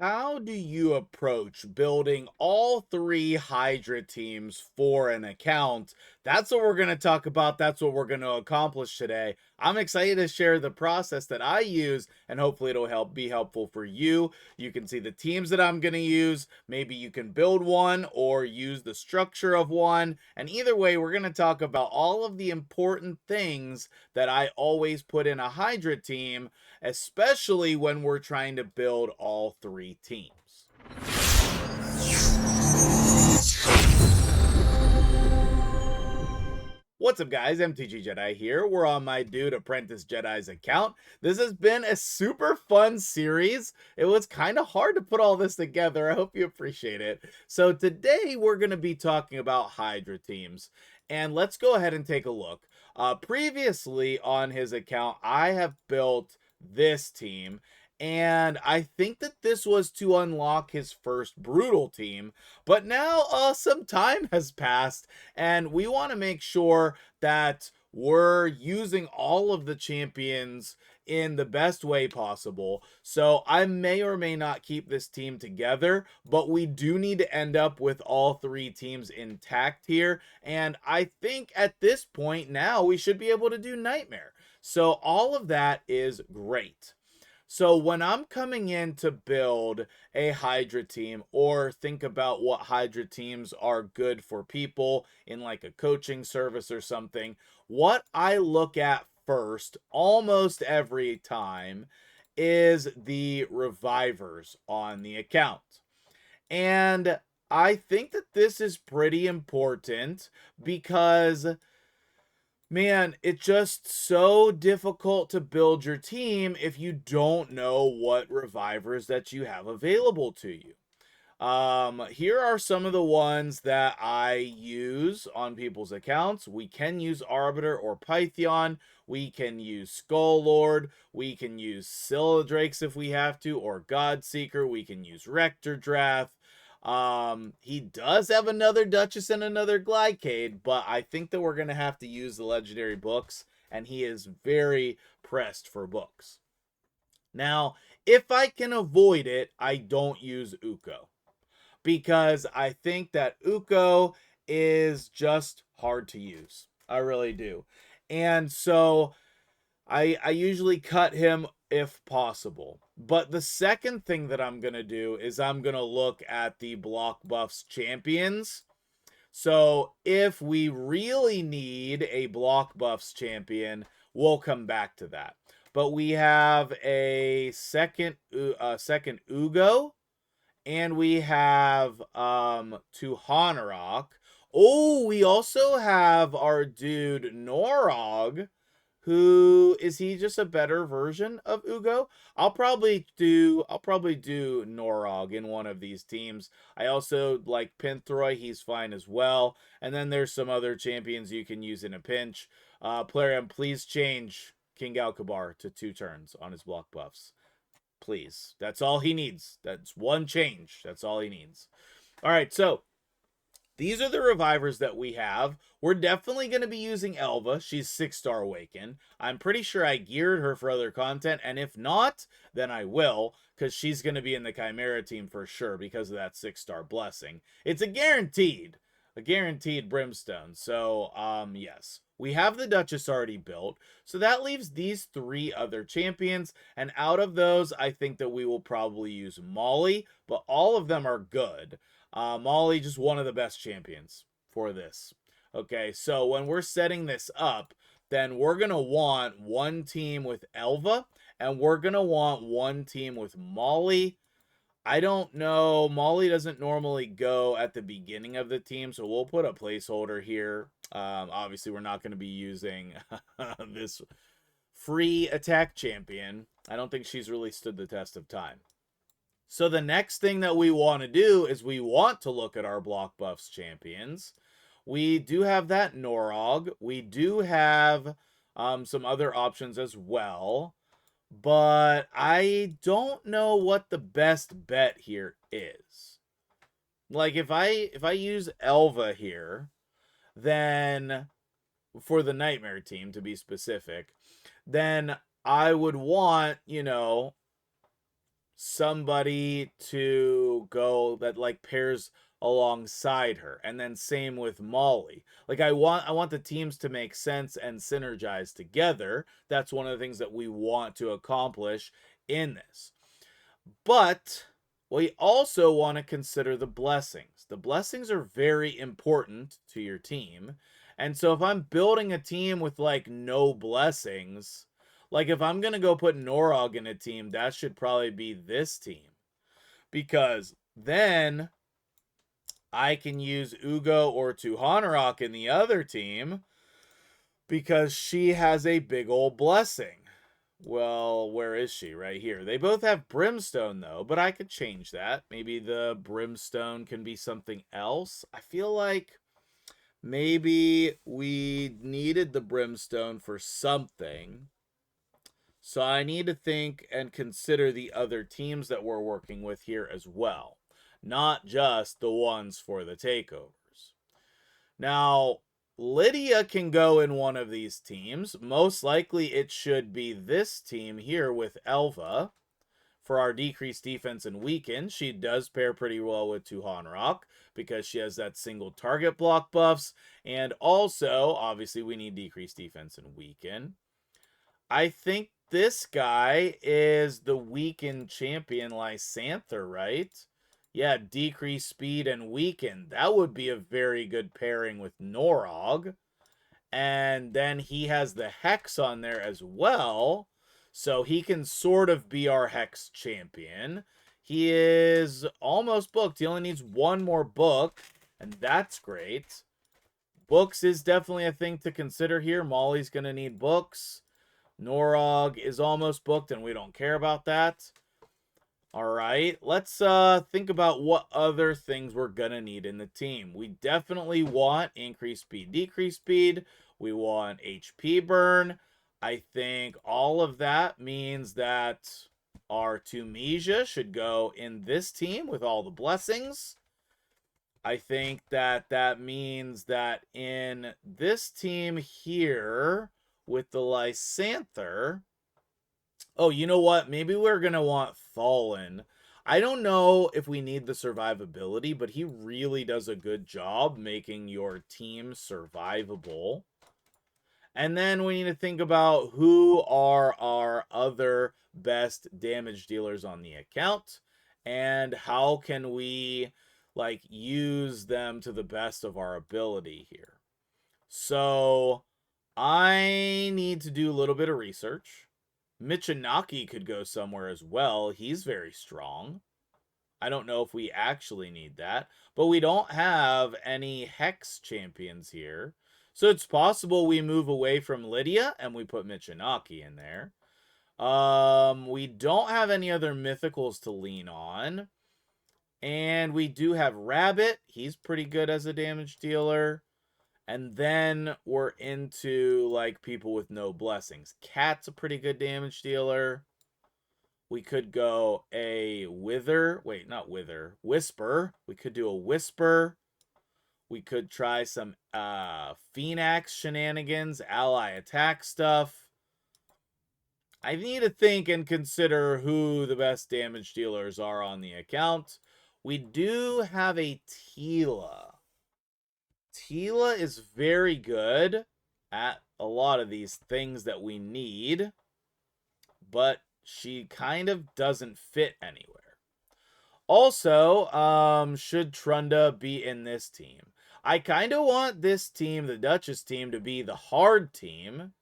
How do you approach building all three Hydra teams for an account? That's what we're going to talk about. That's what we're going to accomplish today. I'm excited to share the process that I use, and hopefully it'll be helpful for you. You can see the teams that I'm going to use. Maybe you can build one or use the structure of one. And either way, we're going to talk about all of the important things that I always put in a Hydra team, especially when we're trying to build all three teams. What's up, guys? MtgJedi here. We're on my dude Apprentice Jedi's account. This has been a super fun series. It was kind of hard to put all this together. I hope you appreciate it. So today we're going to be talking about Hydra teams. And let's go ahead and take a look. Previously on his account, I have built this team. And I think that this was to unlock his first brutal team. But now some time has passed, and we want to make sure that we're using all of the champions in the best way possible. So I may or may not keep this team together, but we do need to end up with all three teams intact here. And I think at this point now we should be able to do Nightmare. So all of that is great. So when I'm coming in to build a Hydra team or think about what Hydra teams are good for people in like a coaching service or something, what I look at first almost every time is the revivers on the account. And I think that this is pretty important because, man, it's just so difficult to build your team if you don't know what revivers that you have available to you. Here are some of the ones that I use on people's accounts. We can use Arbiter or Python. We can use Skull Lord. We can use Drakes if we have to, or Godseeker. We can use Rector Drath. He does have another Duchess and another Glycade, but I think that we're going to have to use the legendary books, and he is very pressed for books. Now, if I can avoid it, I don't use Uko, because I think that Uko is just hard to use. I really do. And so I usually cut him if possible. But the second thing that I'm going to do is I'm going to look at the block buffs champions. So if we really need a block buffs champion, we'll come back to that. But we have a second Ugo, and we have Tuhanarok. Oh, we also have our dude Norog. Who is he? Just a better version of Ugo? I'll probably do Norog in one of these teams. I also like Pinthroy, he's fine as well. And then there's some other champions you can use in a pinch. Plarium, please change King Alcabar to 2 turns on his block buffs. Please. That's all he needs. That's one change. That's all he needs. All right, so these are the revivers that we have. We're definitely going to be using Elva. She's 6-star Awaken. I'm pretty sure I geared her for other content, and if not, then I will, because she's going to be in the Chimera team for sure because of that 6-star Blessing. It's a guaranteed Brimstone. So, yes. We have the Duchess already built, so that leaves these 3 other champions, and out of those, I think that we will probably use Molly, but all of them are good. Molly, just one of the best champions for this. Okay, so when we're setting this up, then we're going to want one team with Elva, and we're going to want one team with Molly. I don't know. Molly doesn't normally go at the beginning of the team, so we'll put a placeholder here. Obviously, we're not going to be using this free attack champion. I don't think she's really stood the test of time. So the next thing that we want to do is we want to look at our block buffs champions. We do have that Norog. We do have some other options as well. But I don't know what the best bet here is. Like if I use Elva here, then for the Nightmare team to be specific, then I would want, somebody to go that like pairs alongside her. And then same with Molly. Like I want the teams to make sense and synergize together. That's one of the things that we want to accomplish in this. But we also want to consider the blessings. The blessings are very important to your team. And so if I'm building a team with like no blessings, like if I'm going to go put Norog in a team, that should probably be this team. Because then I can use Ugo or Tuhanarok in the other team because she has a big old blessing. Well, where is she? Right here. They both have brimstone, though, but I could change that. Maybe the brimstone can be something else. I feel like maybe we needed the brimstone for something. So I need to think and consider the other teams that we're working with here as well, not just the ones for the takeovers. Now, Lydia can go in one of these teams. Most likely it should be this team here with Elva for our decreased defense and weaken. She does pair pretty well with Tuhanarok because she has that single target block buffs. And also, obviously, we need decreased defense and weaken. I think this guy is the weakened champion Lysanther, right? Yeah, decrease speed and weaken. That would be a very good pairing with Norog. And then he has the Hex on there as well. So he can sort of be our Hex champion. He is almost booked. He only needs one more book. And that's great. Books is definitely a thing to consider here. Molly's going to need books. Norog is almost booked, and we don't care about that. All right, let's think about what other things we're going to need in the team. We definitely want increased speed, decreased speed. We want HP burn. I think all of that means that our Tunisia should go in this team with all the blessings. I think that that means that in this team here with the Lysanther, oh, you know what? Maybe we're going to want Thalin. I don't know if we need the survivability, but he really does a good job making your team survivable. And then we need to think about who are our other best damage dealers on the account and how can we like use them to the best of our ability here. So I need to do a little bit of research. Michinaki could go somewhere as well. He's very strong. I don't know if we actually need that, but we don't have any Hex champions here. So it's possible we move away from Lydia and we put Michinaki in there. We don't have any other mythicals to lean on. And we do have Rabbit. He's pretty good as a damage dealer. And then we're into like people with no blessings. Cat's a pretty good damage dealer. We could go a Wither. Wait, not Wither. Whisper. We could do a Whisper. We could try some Phoenix shenanigans, ally attack stuff. I need to think and consider who the best damage dealers are on the account. We do have a Tila. Tila is very good at a lot of these things that we need, but she kind of doesn't fit anywhere. Also, should Trunda be in this team? I kind of want this team, the Duchess team, to be the hard team.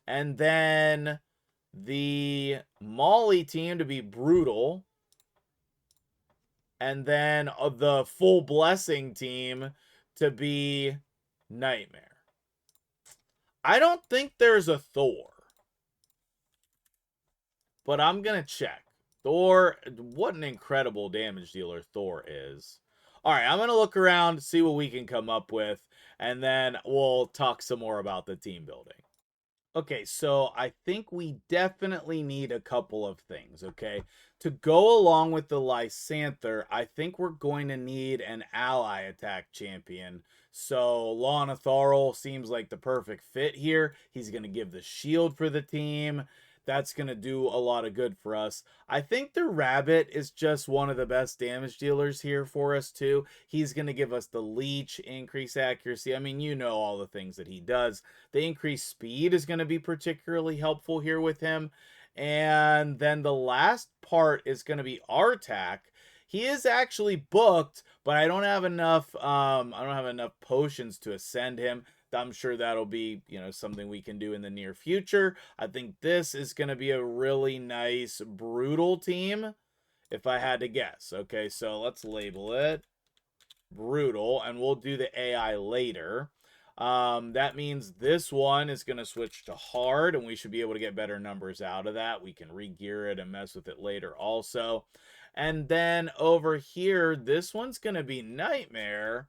And then the Molly team to be brutal. And then the full blessing team to be nightmare. I don't think there's a Thor. But I'm going to check. Thor, what an incredible damage dealer Thor is. All right, I'm going to look around, see what we can come up with, and then we'll talk some more about the team building. Okay, so I think we definitely need a couple of things, okay? To go along with the Lysanther, I think we're going to need an ally attack champion. So Lana Tharl seems like the perfect fit here. He's going to give the shield for the team. that's going to do a lot of good for us. I think the rabbit is just one of the best damage dealers here for us too. He's going to give us the leech, increase accuracy. I mean, you know all the things that he does. The increased speed is going to be particularly helpful here with him. And then the last part is going to be our attack. He is actually booked, but I don't have enough potions to ascend him. I'm sure that'll be, something we can do in the near future. I think this is going to be a really nice brutal team if I had to guess. Okay, so let's label it brutal, and we'll do the AI later. That means this one is going to switch to hard, and we should be able to get better numbers out of that. We can re-gear it and mess with it later also. And then over here, this one's going to be nightmare.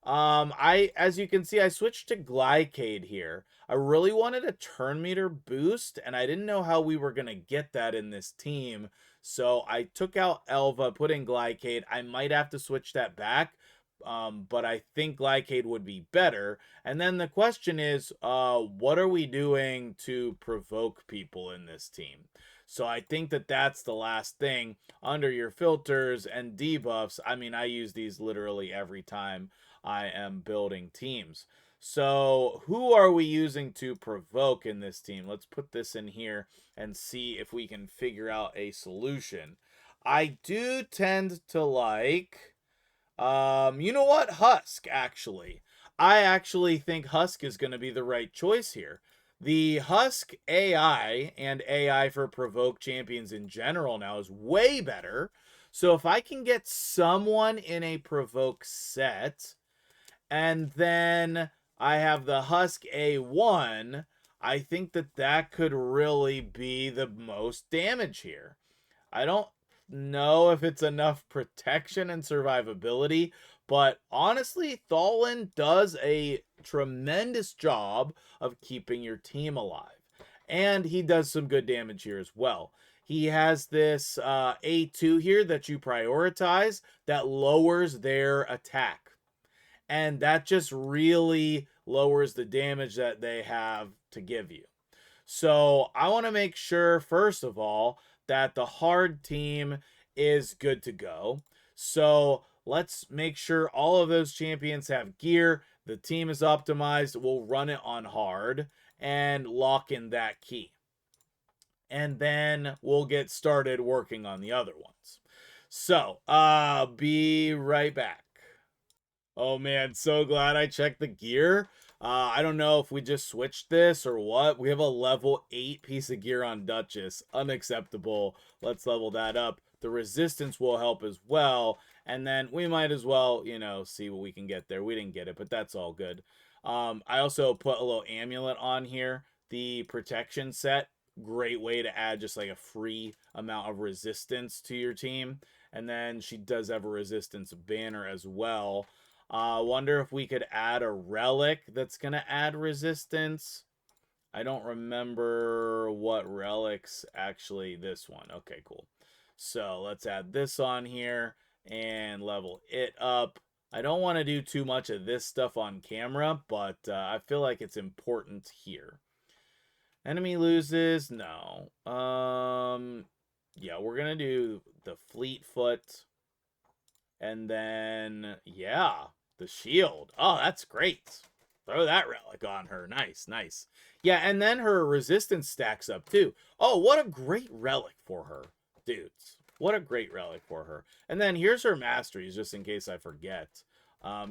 As you can see, I switched to Glycade here. I really wanted a turn meter boost, and I didn't know how we were going to get that in this team. So I took out Elva, put in Glycade. I might have to switch that back, but I think Glycade would be better. And then the question is, what are we doing to provoke people in this team? So I think that that's the last thing under your filters and debuffs. I mean, I use these literally every time I am building teams. So who are we using to provoke in this team? Let's put this in here and see if we can figure out a solution. I do tend to like, you know what? Husk, actually. I actually think Husk is going to be the right choice here. The Husk AI and AI for provoke champions in general now is way better. So if I can get someone in a provoke set, and then I have the Husk A1, I think that that could really be the most damage here. I don't know if it's enough protection and survivability, but honestly, Thalin does a tremendous job of keeping your team alive. And he does some good damage here as well. He has this A2 here that you prioritize that lowers their attack. And that just really lowers the damage that they have to give you. So I want to make sure, first of all, that the hard team is good to go. So let's make sure all of those champions have gear. The team is optimized. We'll run it on hard and lock in that key. And then we'll get started working on the other ones. So, be right back. Oh man, so glad I checked the gear. I don't know if we just switched this or what. We have a level 8 piece of gear on Duchess. Unacceptable. Let's level that up. The resistance will help as well. And then we might as well, see what we can get there. We didn't get it, but that's all good. I also put a little amulet on here. The protection set. Great way to add just like a free amount of resistance to your team. And then she does have a resistance banner as well. Wonder if we could add a relic that's going to add resistance. I don't remember what relics actually. This one. Okay, cool. So let's add this on here and level it up. I don't want to do too much of this stuff on camera, but I feel like it's important here. Enemy loses. No. Yeah, we're going to do the fleet foot. And then, yeah, the shield. Oh, that's great. Throw that relic on her. Nice, nice. Yeah, and then her resistance stacks up too. Oh, what a great relic for her, dudes. What a great relic for her. And then here's her masteries, just in case I forget.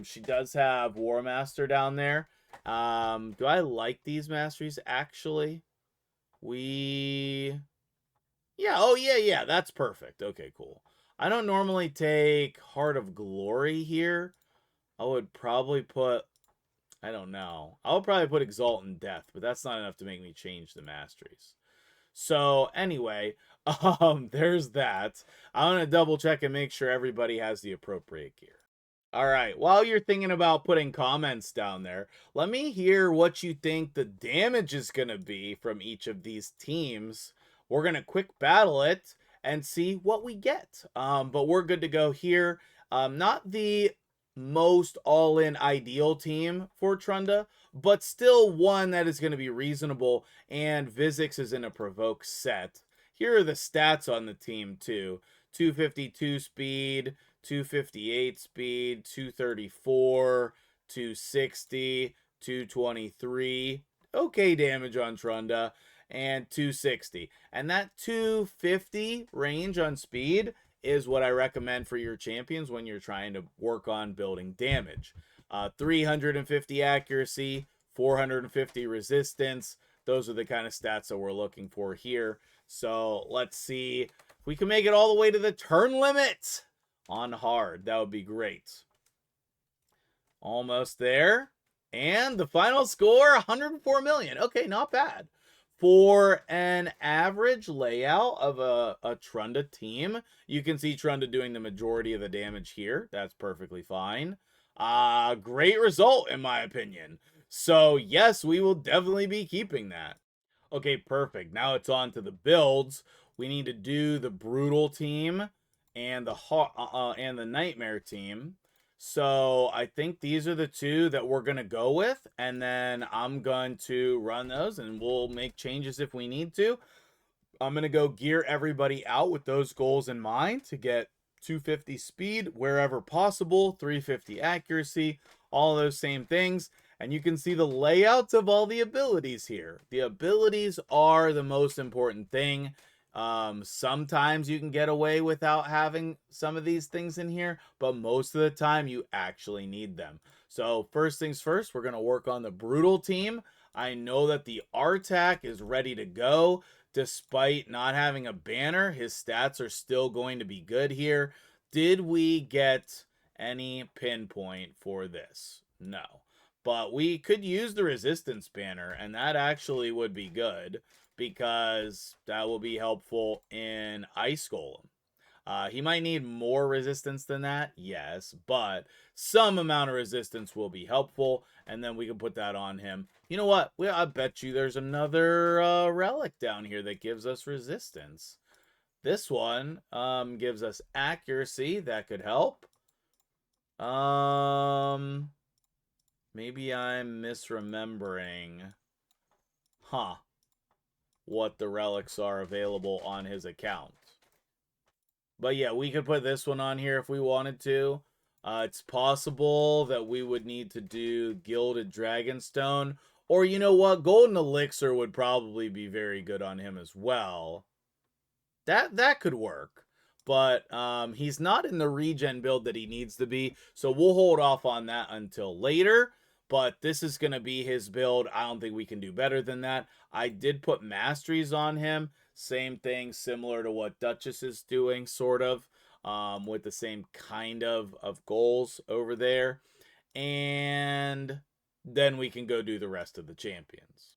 She does have War Master down there. Do I like these masteries, actually? Yeah, oh, yeah, that's perfect. Okay, cool. I don't normally take Heart of Glory here. I would probably put, I don't know. I would probably put Exalt Death, but that's not enough to make me change the masteries. So anyway, there's that. I'm going to double check and make sure everybody has the appropriate gear. All right, while you're thinking about putting comments down there, let me hear what you think the damage is going to be from each of these teams. We're going to quick battle it and see what we get. But we're good to go here. Not the most all-in ideal team for Trunda, but still one that is going to be reasonable, and Vizix is in a provoke set. Here are the stats on the team too. 252 speed, 258 speed, 234, 260, 223. Okay damage on Trunda, and 260. And that 250 range on speed is what I recommend for your champions when you're trying to work on building damage. 350 accuracy, 450 resistance. Those are the kind of stats that we're looking for here. So let's see if we can make it all the way to the turn limit on hard. That would be great. Almost there. And the final score, 104 million. Okay, not bad. For an average layout of a Trunda team, you can see Trunda doing the majority of the damage here. That's perfectly fine. Great result, in my opinion. So, yes, we will definitely be keeping that. Okay, perfect. Now it's on to the builds. We need to do the brutal team and the nightmare team. So I think these are the two that we're going to go with. And then I'm going to run those and we'll make changes if we need to. I'm going to go gear everybody out with those goals in mind to get 250 speed wherever possible, 350 accuracy, all those same things. And you can see the layouts of all the abilities here. The abilities are the most important thing. Sometimes you can get away without having some of these things in here, but most of the time you actually need them. So first things first, we're going to work on the brutal team. I know that the Artak is ready to go. Despite not having a banner, his stats are still going to be good here. Did we get any pinpoint for this? No. But we could use the resistance banner, and that actually would be good because that will be helpful in Ice Golem. He might need more resistance than that, yes, but some amount of resistance will be helpful, and then we can put that on him. You know what? I bet you there's another relic down here that gives us resistance. This one gives us accuracy. That could help. Maybe I'm misremembering. Huh. What the relics are available on his account. But yeah, we could put this one on here if we wanted to. It's possible that we would need to do Gilded Dragonstone. Or you know what? Golden Elixir would probably be very good on him as well. That could work. But he's not in the regen build that he needs to be. So we'll hold off on that until later. But this is going to be his build. I don't think we can do better than that. I did put masteries on him. Same thing, similar to what Duchess is doing, sort of. With the same kind of goals over there. And then we can go do the rest of the champions.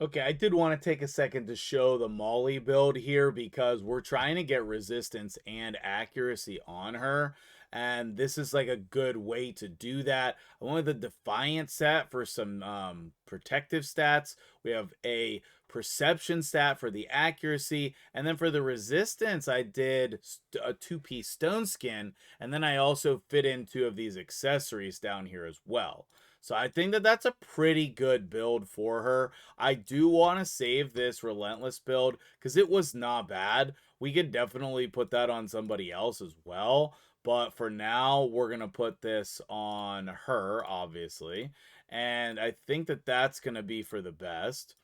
Okay, I did want to take a second to show the Molly build here because we're trying to get resistance and accuracy on her. And this is like a good way to do that. I wanted the Defiant set for some protective stats. We have a perception stat for the accuracy. And then for the resistance, I did a 2-piece stone skin. And then I also fit in 2 of these accessories down here as well. So I think that that's a pretty good build for her. I do want to save this Relentless build because it was not bad. We could definitely put that on somebody else as well. But for now, we're going to put this on her, obviously. And I think that that's going to be for the best.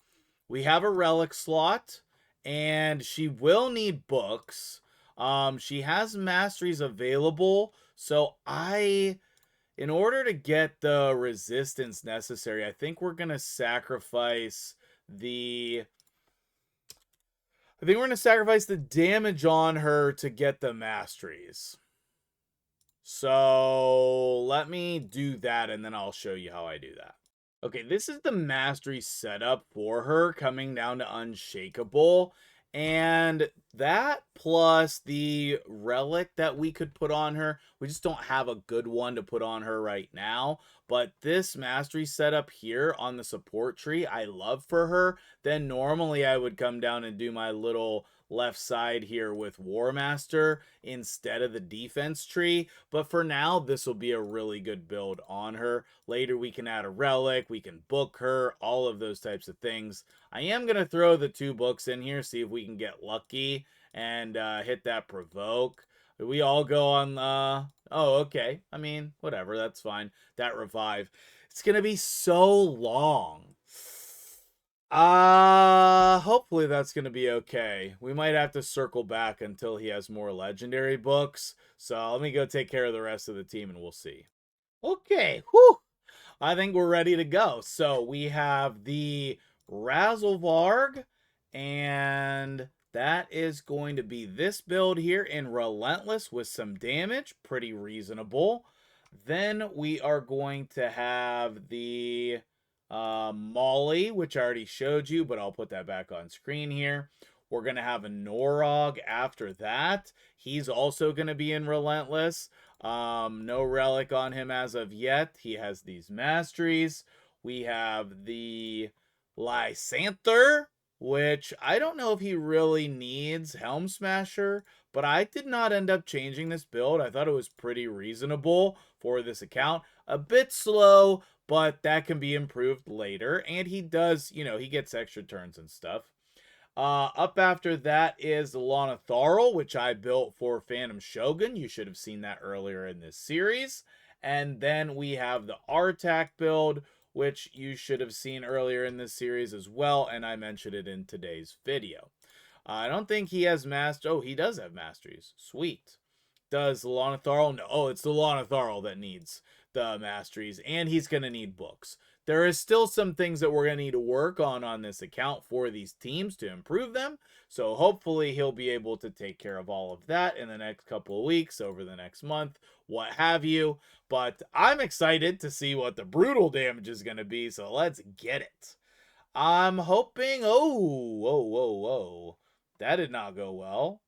We have a relic slot, and she will need books. She has masteries available, so in order to get the resistance necessary, I think we're going to sacrifice the... I think we're going to sacrifice the damage on her to get the masteries. So let me do that, and then I'll show you how I do that. Okay, this is the mastery setup for her coming down to Unshakable. And that plus the relic that we could put on her. We just don't have a good one to put on her right now. But this mastery setup here on the support tree, I love for her. Then normally I would come down and do my little left side here with War Master instead of the defense tree. But for now, this will be a really good build on her. Later, we can add a relic, we can book her, all of those types of things. I am going to throw the 2 books in here, see if we can get lucky and hit that provoke. We all go on, oh, okay. I mean, whatever, that's fine. That revive. It's going to be so long. Hopefully that's going to be okay. We might have to circle back until he has more legendary books. So let me go take care of the rest of the team and we'll see. Okay, whew. I think we're ready to go. So we have the Razzlevarg, and that is going to be this build here in Relentless with some damage. Pretty reasonable. Then we are going to have the Molly, which I already showed you, but I'll put that back on screen here. We're going to have a Norog after that. He's also going to be in Relentless. No relic on him as of yet. He has these masteries. We have the Lysanther, which I don't know if he really needs Helm Smasher, but I did not end up changing this build. I thought it was pretty reasonable for this account. A bit slow, but that can be improved later. And he does, you know, he gets extra turns and stuff. Up after that is the Lana Tharl, which I built for Phantom Shogun. You should have seen that earlier in this series. And then we have the Artak build, which you should have seen earlier in this series as well, and I mentioned it in today's video. I don't think he has oh, he does have masteries. Sweet. Does the Lana Tharl? No. Oh, it's the Lana Tharl that needs the masteries, and he's going to need books. There is still some things that we're going to need to work on this account for these teams to improve them. So hopefully he'll be able to take care of all of that in the next couple of weeks, over the next month, what have you. But I'm excited to see what the brutal damage is going to be. So let's get it. I'm hoping, whoa. That did not go well.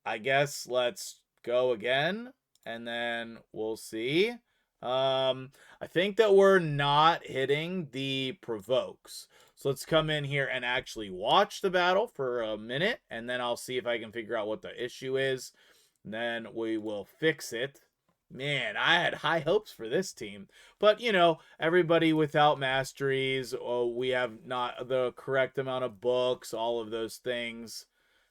I guess let's go again and then we'll see. I think that we're not hitting the provokes. So let's come in here and actually watch the battle for a minute, and then I'll see if I can figure out what the issue is. And then we will fix it. Man, I had high hopes for this team. But, you know, everybody without masteries, we have not the correct amount of books, all of those things.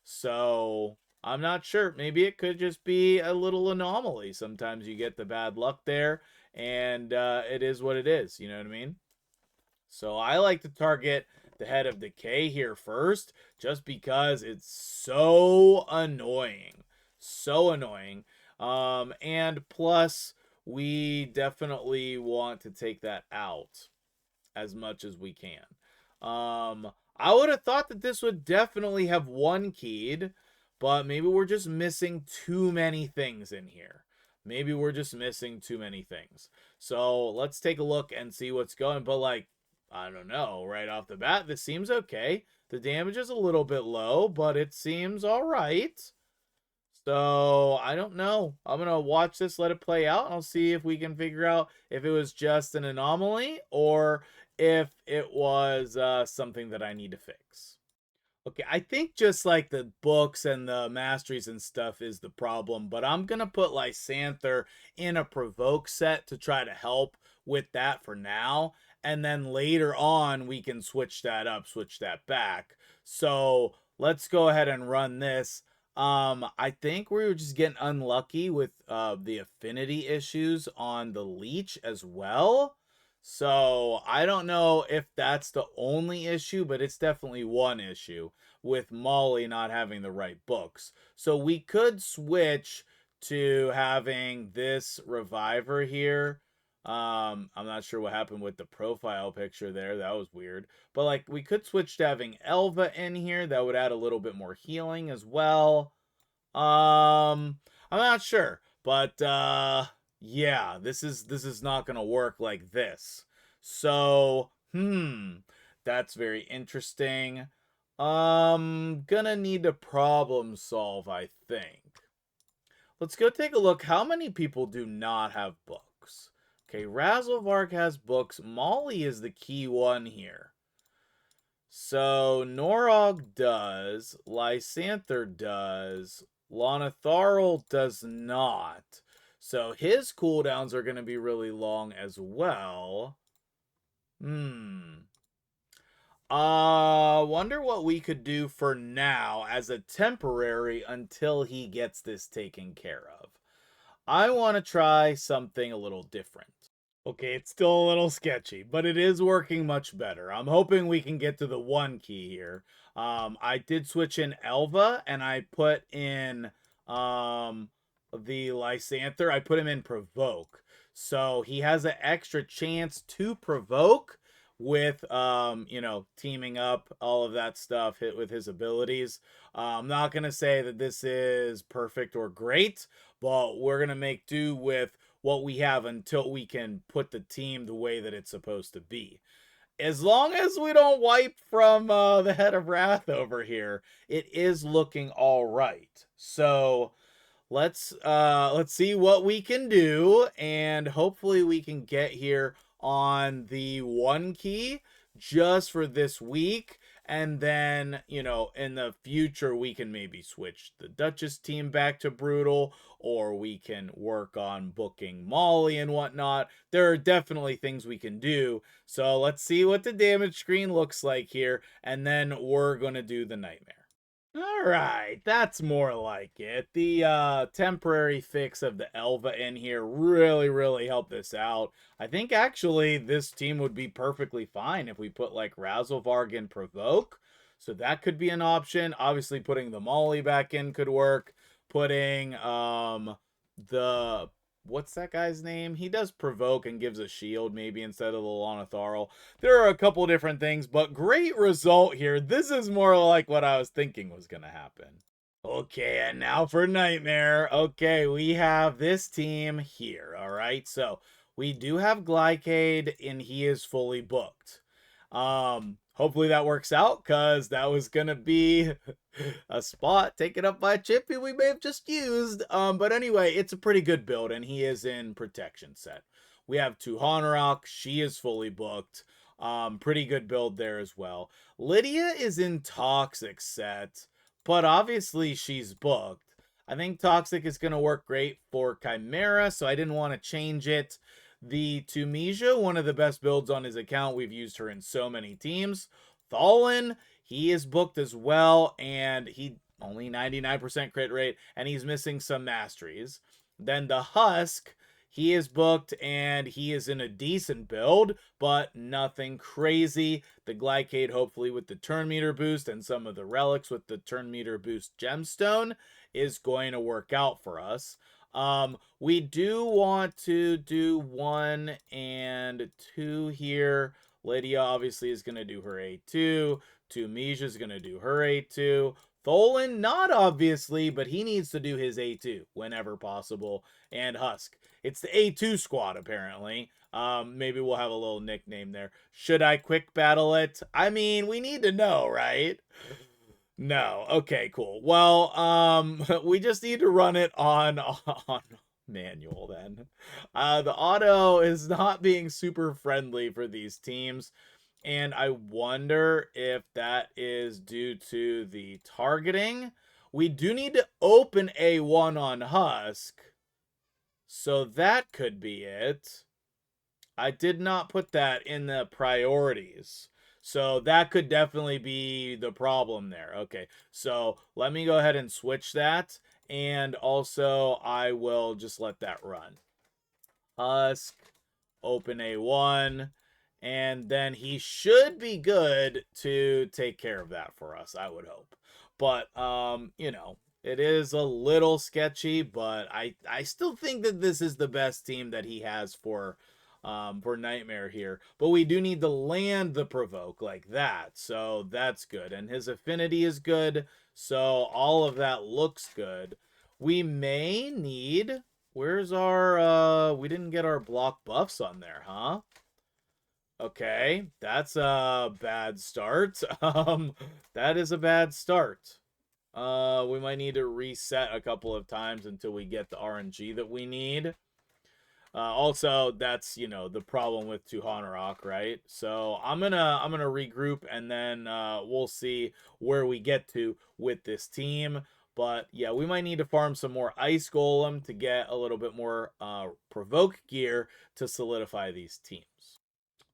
So I'm not sure. Maybe it could just be a little anomaly. Sometimes you get the bad luck there, and it is what it is. You know what I mean? So I like to target the Head of Decay here first, just because it's so annoying. So annoying. And plus, we definitely want to take that out as much as we can. I would have thought that this would definitely have one keyed, but maybe we're just missing too many things in here. Maybe we're just missing too many things. So let's take a look and see what's going. But like, I don't know, right off the bat, this seems okay. The damage is a little bit low, but it seems all right. So I don't know. I'm going to watch this, let it play out, and I'll see if we can figure out if it was just an anomaly or if it was something that I need to fix. Okay, I think just like the books and the masteries and stuff is the problem, but I'm going to put Lysanther in a provoke set to try to help with that for now. And then later on, we can switch that up, switch that back. So let's go ahead and run this. I think we were just getting unlucky with the affinity issues on the leech as well. So I don't know if that's the only issue, but it's definitely one issue with Molly not having the right books. So we could switch to having this reviver here. I'm not sure what happened with the profile picture there. That was weird. But like we could switch to having Elva in here. That would add a little bit more healing as well. I'm not sure. But yeah, this is not gonna work like this. So, that's very interesting. Gonna need to problem solve, I think. Let's go take a look. How many people do not have books? Okay, Razzlevarg has books. Molly is the key one here. So Norog does, Lysanther does, Lonatharl does not. So his cooldowns are going to be really long as well. Wonder what we could do for now as a temporary until he gets this taken care of. I want to try something a little different. Okay, it's still a little sketchy, but it is working much better. I'm hoping we can get to the one key here. I did switch in Elva, and I put in the Lysanther. I put him in Provoke. So he has an extra chance to provoke with teaming up all of that stuff hit with his abilities. I'm not gonna say that this is perfect or great, but we're gonna make do with what we have until we can put the team the way that it's supposed to be. As long as we don't wipe from the head of wrath over here, it is looking all right. So let's see what we can do, and hopefully we can get here on the one key just for this week, and then in the future we can maybe switch the Duchess team back to brutal, or we can work on booking Molly and whatnot. There are definitely things we can do. So let's see what the damage screen looks like here, and then we're gonna do the nightmare. All right, that's more like it. The temporary fix of the Elva in here really helped this out. I think actually this team would be perfectly fine if we put like Razzlevarg in Provoke. So that could be an option. Obviously putting the Molly back in could work. Putting the what's that guy's name? He does Provoke and gives a shield maybe instead of the Lonatharl. There are a couple different things, but great result here. This is more like what I was thinking was going to happen. Okay, and now for Nightmare. Okay, we have this team here, all right? So we do have Glycade, and he is fully booked. Hopefully that works out, because that was going to be a spot taken up by a Chippy we may have just used. But anyway, it's a pretty good build, and he is in protection set. We have Tuhanarok. She is fully booked. Pretty good build there as well. Lydia is in Toxic set, but obviously she's booked. I think Toxic is going to work great for Chimera, so I didn't want to change it. The Tunisia, one of the best builds on his account. We've used her in so many teams. Thalin, he is booked as well, and he only 99% crit rate, and he's missing some masteries. Then the Husk, he is booked, and he is in a decent build, but nothing crazy. The Glycade, hopefully with the turn meter boost and some of the relics with the turn meter boost gemstone, is going to work out for us. We do want to do 1 and 2 here. Lydia obviously is going to do her A2. Tunisia is going to do her A2. Tholen, not obviously, but he needs to do his A2 whenever possible. And Husk. It's the A2 squad, apparently. Maybe we'll have a little nickname there. Should I quick battle it? I mean, we need to know, right? No. Okay, cool. Well, we just need to run it on manual then. The auto is not being super friendly for these teams, and I wonder if that is due to the targeting. We do need to open A1 on Husk, so that could be it. I did not put that in the priorities. So that could definitely be the problem there. Okay, so let me go ahead and switch that. And also, I will just let that run. Husk, open A1. And then he should be good to take care of that for us, I would hope. But, it is a little sketchy, but I still think that this is the best team that he has for Nightmare here. But we do need to land the provoke like that, so that's good. And his affinity is good, so all of that looks good. We may need... Where's our... we didn't get our block buffs on there, huh? Okay, that's a bad start. That is a bad start. We might need to reset a couple of times until we get the RNG that we need. Also, that's, the problem with Tuhanarok, right? So I'm gonna regroup, and then we'll see where we get to with this team. But yeah, we might need to farm some more Ice Golem to get a little bit more Provoke gear to solidify these teams.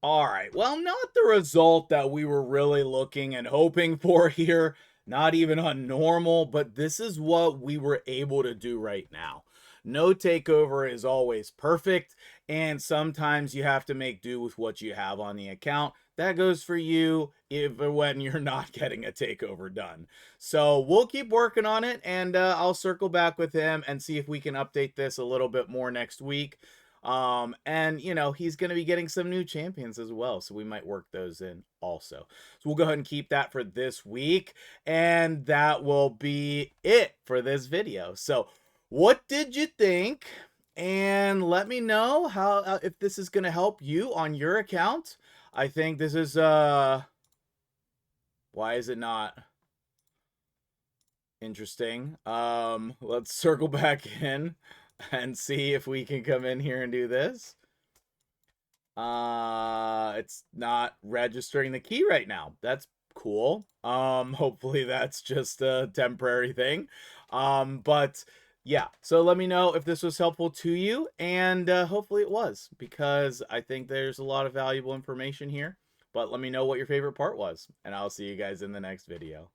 All right. Well, not the result that we were really looking and hoping for here. Not even on normal, but this is what we were able to do right now. No takeover is always perfect, and sometimes you have to make do with what you have on the account. That goes for you if when you're not getting a takeover done. So we'll keep working on it, and I'll circle back with him and see if we can update this a little bit more next week. And he's going to be getting some new champions as well, so we might work those in also. So we'll go ahead and keep that for this week, and that will be it for this video. So what did you think? And let me know how if this is going to help you on your account. I think this is why is it not interesting? Let's circle back in and see if we can come in here and do this. It's not registering the key right now. That's cool. Hopefully that's just a temporary thing. But yeah, so let me know if this was helpful to you, and hopefully it was, because I think there's a lot of valuable information here. But let me know what your favorite part was, and I'll see you guys in the next video.